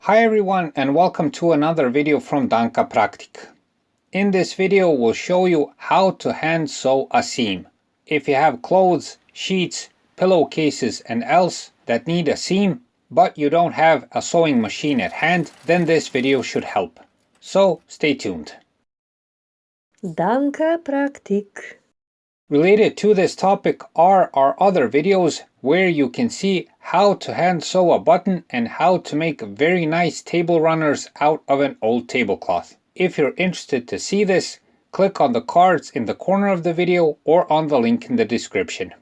Hi everyone and welcome to another video from Danka Praktik. In this video we'll show you how to hand sew a seam. If you have clothes, sheets, pillowcases and else that need a seam, but you don't have a sewing machine at hand, then this video should help. So stay tuned. Danka Praktik. Related to this topic are our other videos where you can see how to hand sew a button and how to make very nice table runners out of an old tablecloth. If you're interested to see this, click on the cards in the corner of the video or on the link in the description.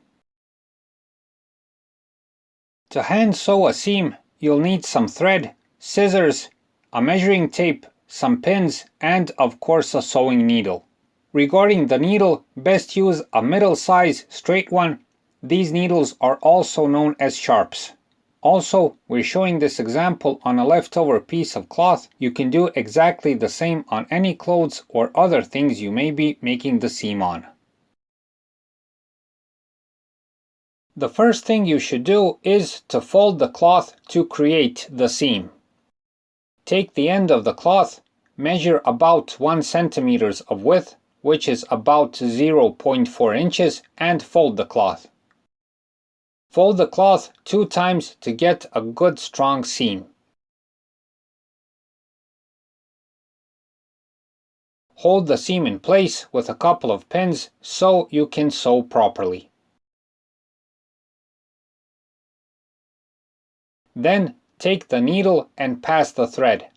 To hand sew a seam, you'll need some thread, scissors, a measuring tape, some pins, and of course a sewing needle. Regarding the needle, best use a middle-size straight one. These needles are also known as sharps. Also, we're showing this example on a leftover piece of cloth. You can do exactly the same on any clothes or other things you may be making the seam on. The first thing you should do is to fold the cloth to create the seam. Take the end of the cloth, measure about 1 centimeter of width, which is about 0.4 inches, and fold the cloth. Fold the cloth 2 times to get a good strong seam. Hold the seam in place with a couple of pins so you can sew properly. Then take the needle and pass the thread.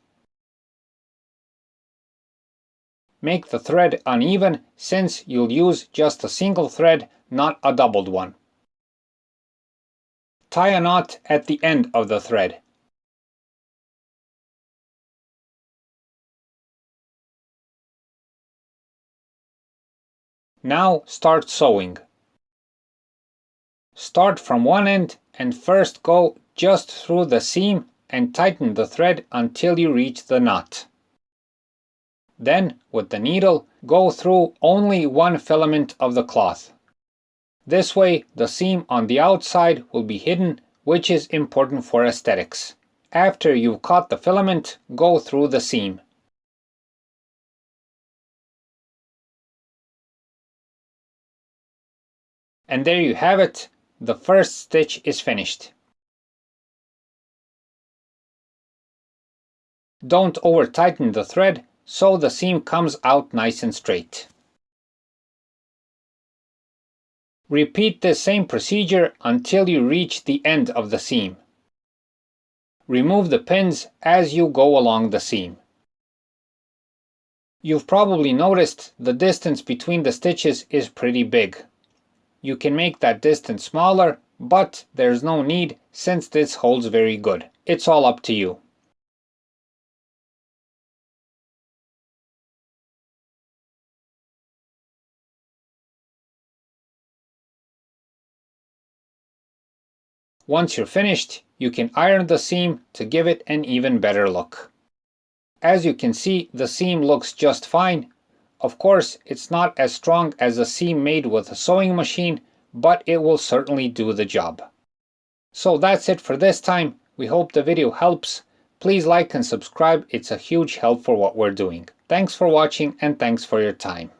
Make the thread uneven since you'll use just a single thread, not a doubled one. Tie a knot at the end of the thread. Now start sewing. Start from one end and first go just through the seam and tighten the thread until you reach the knot. Then, with the needle, go through only one filament of the cloth. This way, the seam on the outside will be hidden, which is important for aesthetics. After you've caught the filament, go through the seam. And there you have it, the first stitch is finished. Don't over tighten the thread, so the seam comes out nice and straight. Repeat the same procedure until you reach the end of the seam. Remove the pins as you go along the seam. You've probably noticed the distance between the stitches is pretty big. You can make that distance smaller, but there's no need since this holds very good. It's all up to you. Once you're finished, you can iron the seam to give it an even better look. As you can see, the seam looks just fine. Of course, it's not as strong as a seam made with a sewing machine, but it will certainly do the job. So that's it for this time. We hope the video helps. Please like and subscribe. It's a huge help for what we're doing. Thanks for watching and thanks for your time.